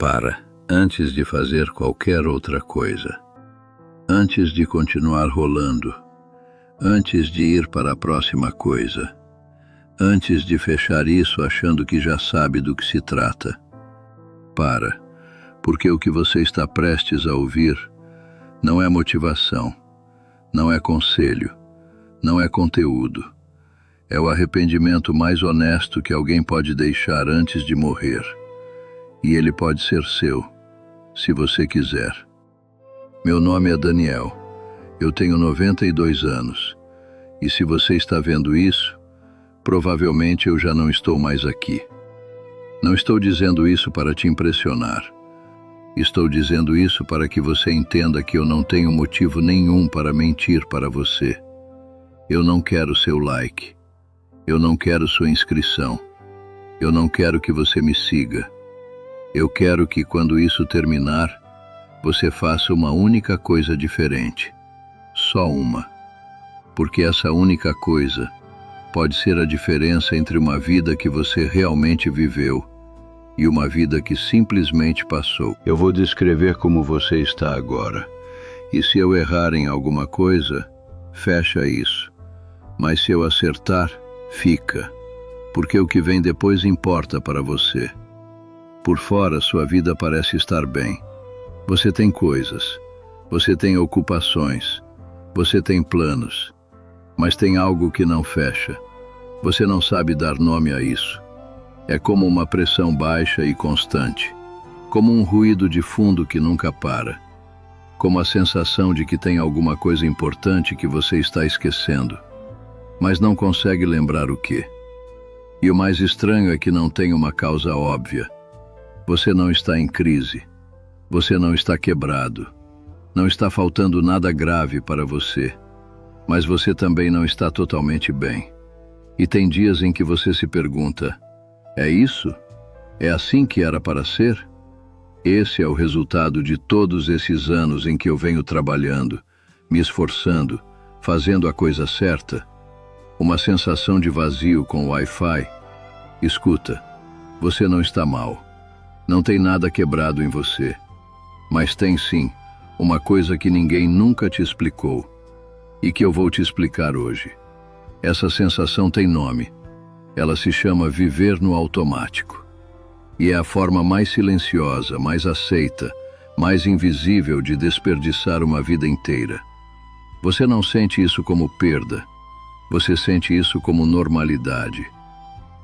Para, antes de fazer qualquer outra coisa. Antes de continuar rolando. Antes de ir para a próxima coisa. Antes de fechar isso achando que já sabe do que se trata. Para, porque o que você está prestes a ouvir não é motivação, não é conselho, não é conteúdo. É o arrependimento mais honesto que alguém pode deixar antes de morrer. E ele pode ser seu, se você quiser. Meu nome é Daniel. Eu tenho 92 anos. E se você está vendo isso, provavelmente eu já não estou mais aqui. Não estou dizendo isso para te impressionar. Estou dizendo isso para que você entenda que eu não tenho motivo nenhum para mentir para você. Eu não quero seu like. Eu não quero sua inscrição. Eu não quero que você me siga. Eu quero que, quando isso terminar, você faça uma única coisa diferente. Só uma. Porque essa única coisa pode ser a diferença entre uma vida que você realmente viveu e uma vida que simplesmente passou. Eu vou descrever como você está agora. E se eu errar em alguma coisa, fecha isso. Mas se eu acertar, fica. Porque o que vem depois importa para você. Por fora, sua vida parece estar bem. Você tem coisas, você tem ocupações, você tem planos, mas tem algo que não fecha. Você não sabe dar nome a isso. É como uma pressão baixa e constante, como um ruído de fundo que nunca para, como a sensação de que tem alguma coisa importante que você está esquecendo, mas não consegue lembrar o quê. E o mais estranho é que não tem uma causa óbvia. Você não está em crise. Você não está quebrado. Não está faltando nada grave para você. Mas você também não está totalmente bem. E tem dias em que você se pergunta: é isso? É assim que era para ser? Esse é o resultado de todos esses anos em que eu venho trabalhando, me esforçando, fazendo a coisa certa. Uma sensação de vazio com Wi-Fi. Escuta, você não está mal. Não tem nada quebrado em você. Mas tem sim uma coisa que ninguém nunca te explicou e que eu vou te explicar hoje. Essa sensação tem nome. Ela se chama viver no automático. E é a forma mais silenciosa, mais aceita, mais invisível de desperdiçar uma vida inteira. Você não sente isso como perda. Você sente isso como normalidade.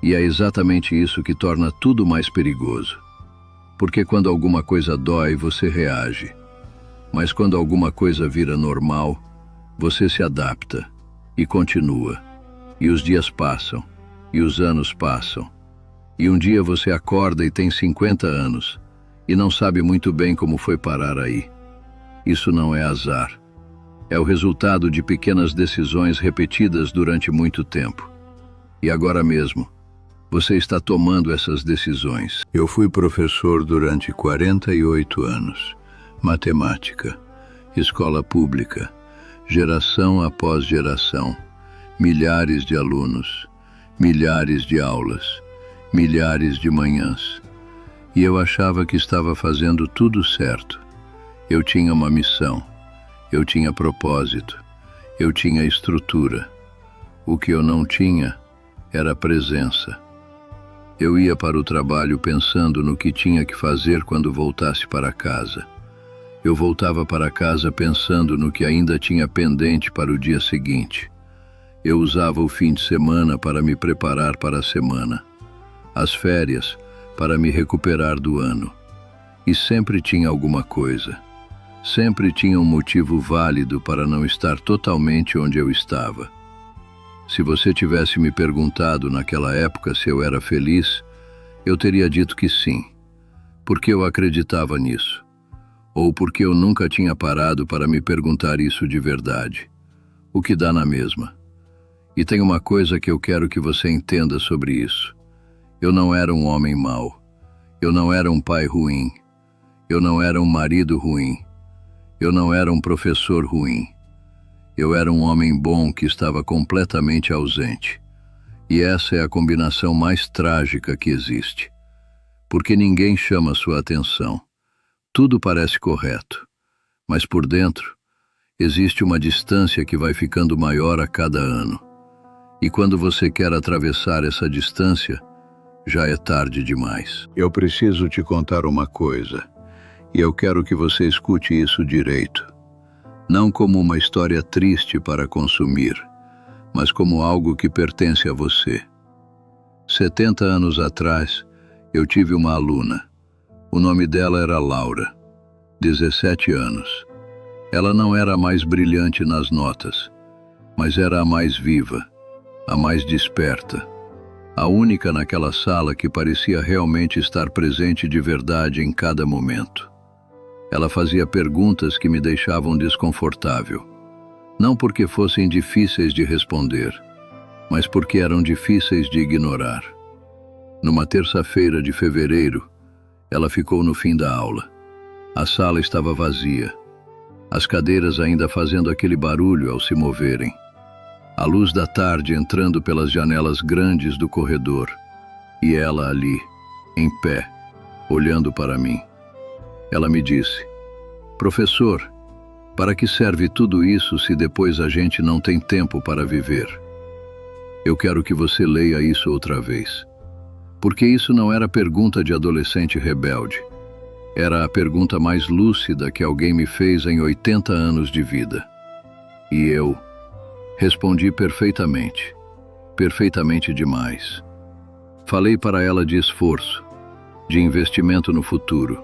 E é exatamente isso que torna tudo mais perigoso. Porque quando alguma coisa dói, você reage. Mas quando alguma coisa vira normal, você se adapta e continua. E os dias passam, e os anos passam. E um dia você acorda e tem 50 anos, e não sabe muito bem como foi parar aí. Isso não é azar. É o resultado de pequenas decisões repetidas durante muito tempo. E agora mesmo, você está tomando essas decisões. Eu fui professor durante 48 anos. Matemática, escola pública, geração após geração, milhares de alunos, milhares de aulas, milhares de manhãs. E eu achava que estava fazendo tudo certo. Eu tinha uma missão, eu tinha propósito, eu tinha estrutura. O que eu não tinha era presença. Eu ia para o trabalho pensando no que tinha que fazer quando voltasse para casa. Eu voltava para casa pensando no que ainda tinha pendente para o dia seguinte. Eu usava o fim de semana para me preparar para a semana. As férias para me recuperar do ano. E sempre tinha alguma coisa. Sempre tinha um motivo válido para não estar totalmente onde eu estava. Se você tivesse me perguntado naquela época se eu era feliz, eu teria dito que sim, porque eu acreditava nisso, ou porque eu nunca tinha parado para me perguntar isso de verdade, o que dá na mesma. E tem uma coisa que eu quero que você entenda sobre isso. Eu não era um homem mau, eu não era um pai ruim, eu não era um marido ruim, eu não era um professor ruim. Eu era um homem bom que estava completamente ausente. E essa é a combinação mais trágica que existe. porque ninguém chama sua atenção. Tudo parece correto, mas por dentro existe uma distância que vai ficando maior a cada ano. E quando você quer atravessar essa distância, já é tarde demais. Eu preciso te contar uma coisa, e eu quero que você escute isso direito. Não como uma história triste para consumir, mas como algo que pertence a você. 70 anos atrás, eu tive uma aluna. O nome dela era Laura, 17 anos. Ela não era a mais brilhante nas notas, mas era a mais viva, a mais desperta, a única naquela sala que parecia realmente estar presente de verdade em cada momento. Ela fazia perguntas que me deixavam desconfortável, não porque fossem difíceis de responder, mas porque eram difíceis de ignorar. Numa terça-feira de fevereiro, ela ficou no fim da aula. A sala estava vazia, as cadeiras ainda fazendo aquele barulho ao se moverem. A luz da tarde entrando pelas janelas grandes do corredor, e ela ali, em pé, olhando para mim. Ela me disse: "Professor, para que serve tudo isso se depois a gente não tem tempo para viver?" Eu quero que você leia isso outra vez, porque isso não era pergunta de adolescente rebelde. Era a pergunta mais lúcida que alguém me fez em 80 anos de vida. E eu respondi perfeitamente, perfeitamente demais. Falei para ela de esforço, de investimento no futuro,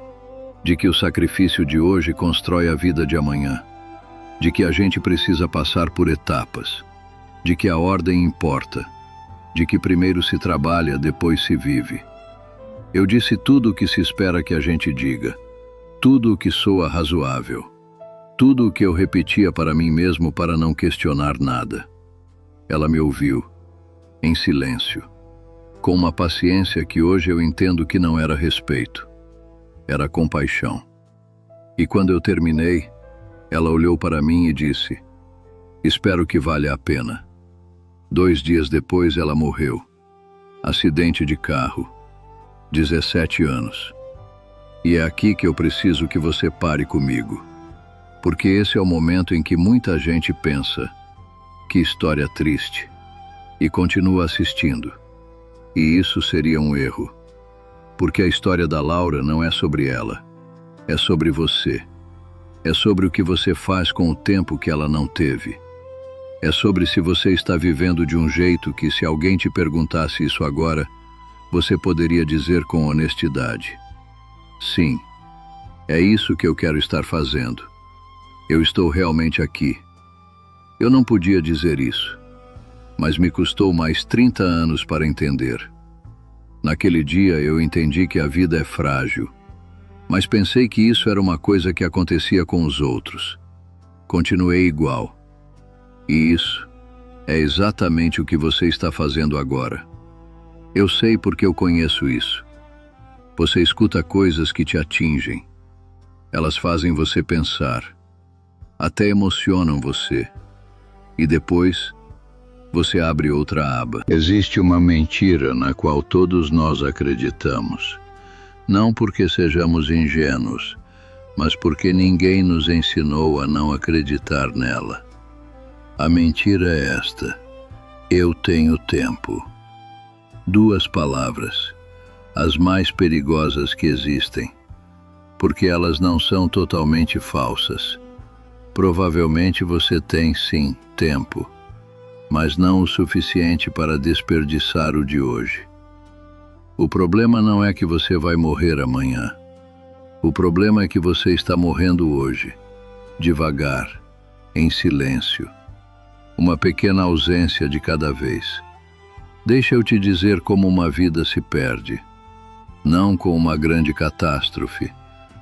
de que o sacrifício de hoje constrói a vida de amanhã, de que a gente precisa passar por etapas, de que a ordem importa, de que primeiro se trabalha, depois se vive. Eu disse tudo o que se espera que a gente diga, tudo o que soa razoável, tudo o que eu repetia para mim mesmo para não questionar nada. Ela me ouviu, em silêncio, com uma paciência que hoje eu entendo que não era respeito, era compaixão. E quando eu terminei, ela olhou para mim e disse: "Espero que valha a pena." 2 dias depois ela morreu. Acidente de carro. 17 anos. E é aqui que eu preciso que você pare comigo, porque esse é o momento em que muita gente pensa: que história triste, e continua assistindo. E isso seria um erro, porque a história da Laura não é sobre ela, é sobre você. É sobre o que você faz com o tempo que ela não teve. É sobre se você está vivendo de um jeito que, se alguém te perguntasse isso agora, você poderia dizer com honestidade: "Sim, é isso que eu quero estar fazendo. Eu estou realmente aqui." Eu não podia dizer isso, mas me custou mais 30 anos para entender. Naquele dia eu entendi que a vida é frágil, mas pensei que isso era uma coisa que acontecia com os outros. Continuei igual. E isso é exatamente o que você está fazendo agora. Eu sei porque eu conheço isso. Você escuta coisas que te atingem. Elas fazem você pensar, até emocionam você. E depois, você abre outra aba. Existe uma mentira na qual todos nós acreditamos. Não porque sejamos ingênuos, mas porque ninguém nos ensinou a não acreditar nela. A mentira é esta: eu tenho tempo. 2 palavras, as mais perigosas que existem, porque elas não são totalmente falsas. Provavelmente você tem, sim, tempo, mas não o suficiente para desperdiçar o de hoje. O problema não é que você vai morrer amanhã. O problema é que você está morrendo hoje, devagar, em silêncio. Uma pequena ausência de cada vez. Deixa eu te dizer como uma vida se perde. Não com uma grande catástrofe,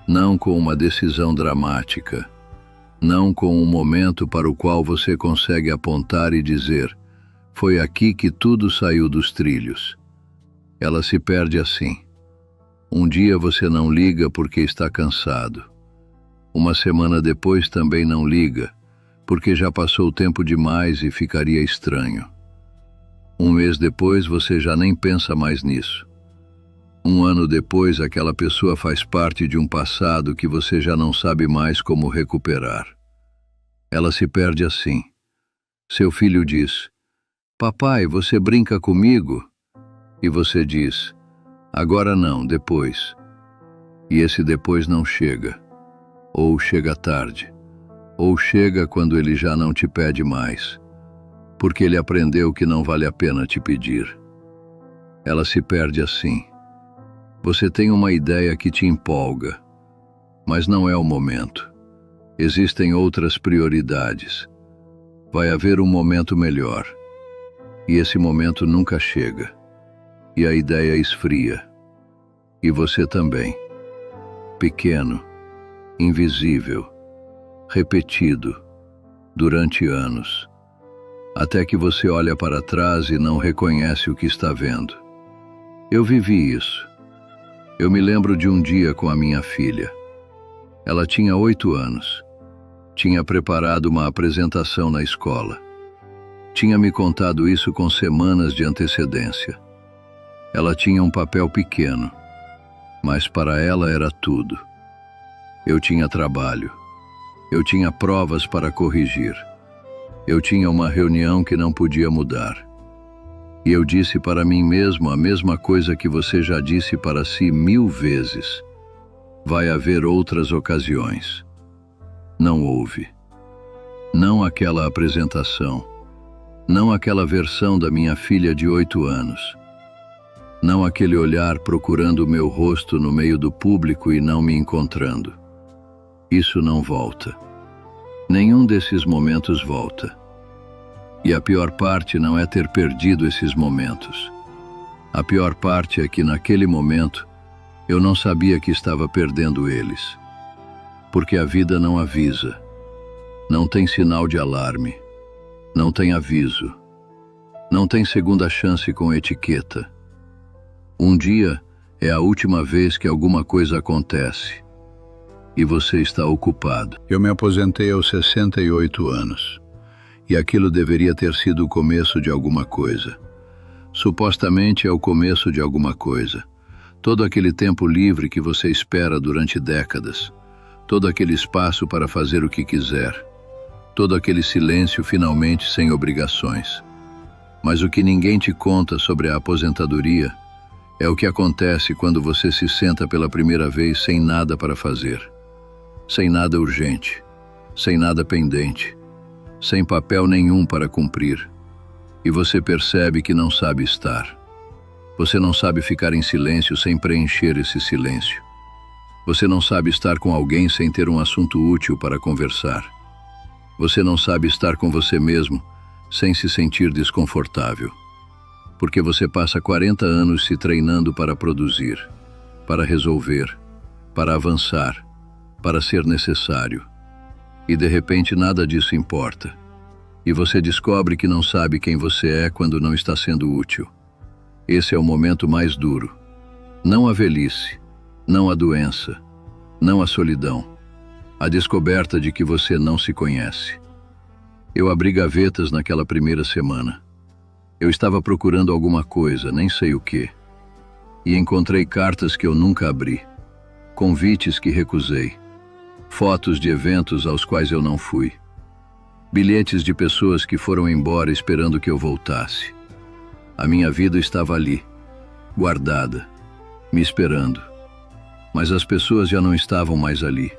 não com uma decisão dramática, não com um momento para o qual você consegue apontar e dizer: "Foi aqui que tudo saiu dos trilhos." Ela se perde assim. Um dia você não liga porque está cansado. Uma semana depois também não liga, porque já passou tempo demais e ficaria estranho. Um mês depois você já nem pensa mais nisso. Um ano depois, aquela pessoa faz parte de um passado que você já não sabe mais como recuperar. Ela se perde assim. Seu filho diz: "Papai, você brinca comigo?" E você diz: "Agora não, depois." E esse depois não chega. Ou chega tarde. Ou chega quando ele já não te pede mais, porque ele aprendeu que não vale a pena te pedir. Ela se perde assim. Você tem uma ideia que te empolga, mas não é o momento. Existem outras prioridades. Vai haver um momento melhor. E esse momento nunca chega. E a ideia esfria. E você também. Pequeno, invisível, repetido, durante anos. Até que você olha para trás e não reconhece o que está vendo. Eu vivi isso. Eu me lembro de um dia com a minha filha. Ela tinha 8 anos. Tinha preparado uma apresentação na escola. Tinha me contado isso com semanas de antecedência. Ela tinha um papel pequeno, mas para ela era tudo. Eu tinha trabalho. Eu tinha provas para corrigir. Eu tinha uma reunião que não podia mudar. E eu disse para mim mesmo a mesma coisa que você já disse para si 1000 vezes. Vai haver outras ocasiões. Não houve. Não aquela apresentação. Não aquela versão da minha filha de 8 anos. Não aquele olhar procurando o meu rosto no meio do público e não me encontrando. Isso não volta. Nenhum desses momentos volta. E a pior parte não é ter perdido esses momentos. A pior parte é que naquele momento eu não sabia que estava perdendo eles. Porque a vida não avisa. Não tem sinal de alarme. Não tem aviso. Não tem segunda chance com etiqueta. Um dia é a última vez que alguma coisa acontece. E você está ocupado. Eu me aposentei aos 68 anos. E aquilo deveria ter sido o começo de alguma coisa. Supostamente é o começo de alguma coisa. Todo aquele tempo livre que você espera durante décadas. Todo aquele espaço para fazer o que quiser. Todo aquele silêncio finalmente sem obrigações. Mas o que ninguém te conta sobre a aposentadoria é o que acontece quando você se senta pela primeira vez sem nada para fazer. Sem nada urgente. Sem nada pendente. Sem papel nenhum para cumprir. E você percebe que não sabe estar. Você não sabe ficar em silêncio sem preencher esse silêncio. Você não sabe estar com alguém sem ter um assunto útil para conversar. Você não sabe estar com você mesmo sem se sentir desconfortável. Porque você passa 40 anos se treinando para produzir, para resolver, para avançar, para ser necessário. E de repente nada disso importa. E você descobre que não sabe quem você é quando não está sendo útil. Esse é o momento mais duro. Não a velhice, não a doença, não a solidão. A descoberta de que você não se conhece. Eu abri gavetas naquela primeira semana. Eu estava procurando alguma coisa, nem sei o quê. E encontrei cartas que eu nunca abri. Convites que recusei. Fotos de eventos aos quais eu não fui. Bilhetes de pessoas que foram embora esperando que eu voltasse. A minha vida estava ali, guardada, me esperando. Mas as pessoas já não estavam mais ali.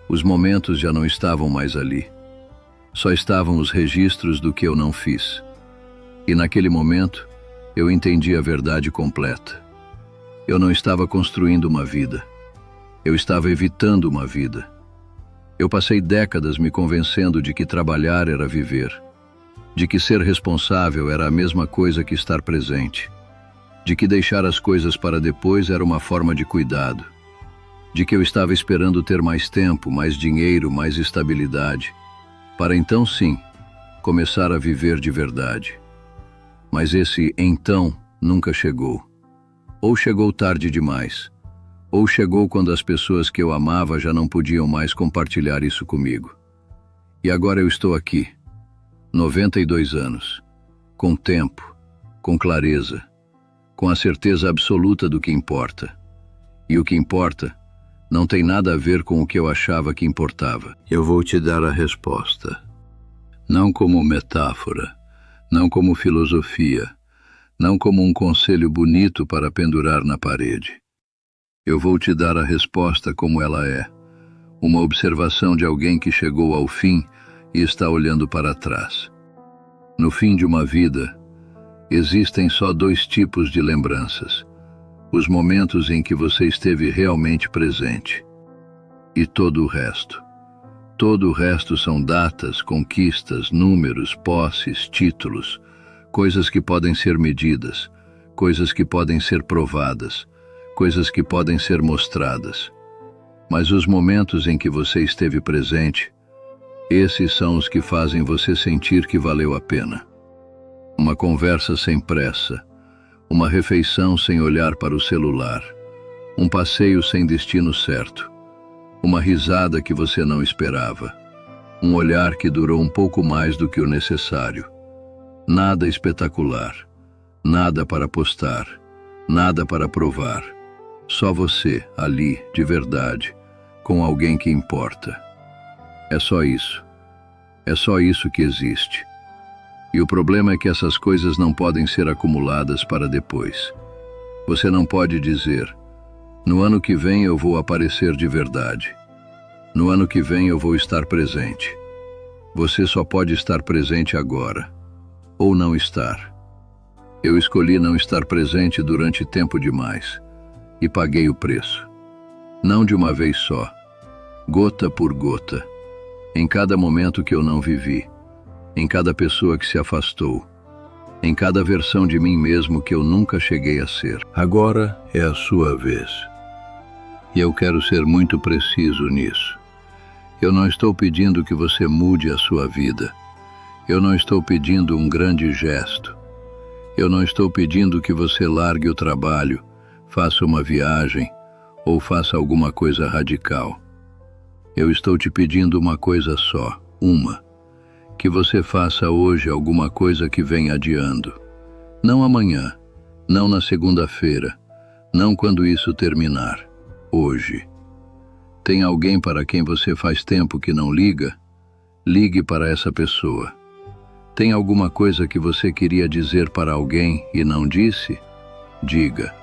Os momentos já não estavam mais ali. Só estavam os registros do que eu não fiz. E naquele momento, eu entendi a verdade completa. Eu não estava construindo uma vida. Eu estava evitando uma vida. Eu passei décadas me convencendo de que trabalhar era viver, de que ser responsável era a mesma coisa que estar presente, de que deixar as coisas para depois era uma forma de cuidado, de que eu estava esperando ter mais tempo, mais dinheiro, mais estabilidade, para então sim, começar a viver de verdade. Mas esse então nunca chegou. Ou chegou tarde demais. Ou chegou quando as pessoas que eu amava já não podiam mais compartilhar isso comigo. E agora eu estou aqui, 92 anos, com tempo, com clareza, com a certeza absoluta do que importa. E o que importa não tem nada a ver com o que eu achava que importava. Eu vou te dar a resposta. Não como metáfora, não como filosofia, não como um conselho bonito para pendurar na parede. Eu vou te dar a resposta como ela é, uma observação de alguém que chegou ao fim e está olhando para trás. No fim de uma vida, existem só 2 tipos de lembranças: os momentos em que você esteve realmente presente e todo o resto. Todo o resto são datas, conquistas, números, posses, títulos, coisas que podem ser medidas, coisas que podem ser provadas, coisas que podem ser mostradas. Mas os momentos em que você esteve presente, esses são os que fazem você sentir que valeu a pena. Uma conversa sem pressa, uma refeição sem olhar para o celular, um passeio sem destino certo, uma risada que você não esperava, um olhar que durou um pouco mais do que o necessário. Nada espetacular, nada para postar, nada para provar. Só você, ali, de verdade, com alguém que importa. É só isso. É só isso que existe. E o problema é que essas coisas não podem ser acumuladas para depois. Você não pode dizer: no ano que vem eu vou aparecer de verdade. No ano que vem eu vou estar presente. Você só pode estar presente agora. Ou não estar. Eu escolhi não estar presente durante tempo demais. E paguei o preço. Não de uma vez só. Gota por gota. Em cada momento que eu não vivi. Em cada pessoa que se afastou. Em cada versão de mim mesmo que eu nunca cheguei a ser. Agora é a sua vez. E eu quero ser muito preciso nisso. Eu não estou pedindo que você mude a sua vida. Eu não estou pedindo um grande gesto. Eu não estou pedindo que você largue o trabalho, faça uma viagem ou faça alguma coisa radical. Eu estou te pedindo uma coisa só, que você faça hoje alguma coisa que vem adiando. Não amanhã, não na segunda-feira, não quando isso terminar. Hoje. Tem alguém para quem você faz tempo que não liga? Ligue para essa pessoa. Tem alguma coisa que você queria dizer para alguém e não disse? Diga.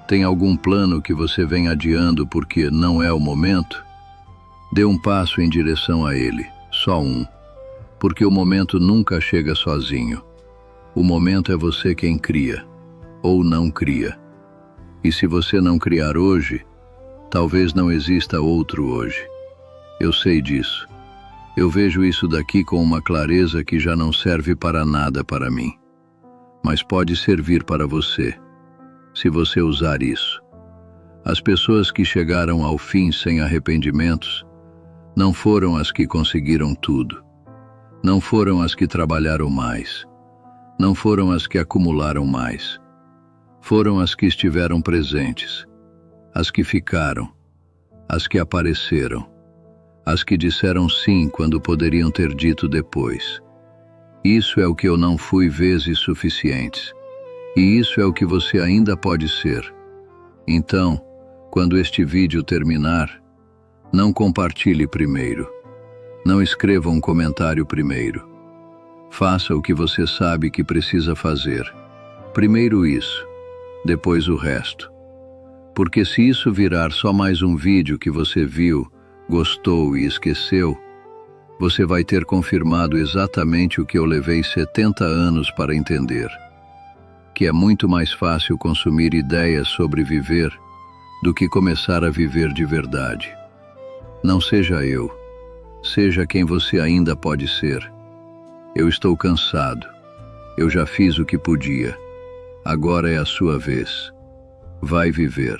Tem algum plano que você vem adiando porque não é o momento? Dê um passo em direção a ele, só um. Porque o momento nunca chega sozinho. O momento é você quem cria, ou não cria. E se você não criar hoje, talvez não exista outro hoje. Eu sei disso. Eu vejo isso daqui com uma clareza que já não serve para nada para mim. Mas pode servir para você, se você usar isso. As pessoas que chegaram ao fim sem arrependimentos não foram as que conseguiram tudo. Não foram as que trabalharam mais. Não foram as que acumularam mais. Foram as que estiveram presentes. As que ficaram. As que apareceram. As que disseram sim quando poderiam ter dito depois. Isso é o que eu não fui vezes suficientes. E isso é o que você ainda pode ser. Então, quando este vídeo terminar, não compartilhe primeiro. Não escreva um comentário primeiro. Faça o que você sabe que precisa fazer. Primeiro isso, depois o resto. Porque se isso virar só mais um vídeo que você viu, gostou e esqueceu, você vai ter confirmado exatamente o que eu levei 70 anos para entender. Que é muito mais fácil consumir ideias sobre viver do que começar a viver de verdade. Não seja eu. Seja quem você ainda pode ser. Eu estou cansado. Eu já fiz o que podia. Agora é a sua vez. Vai viver.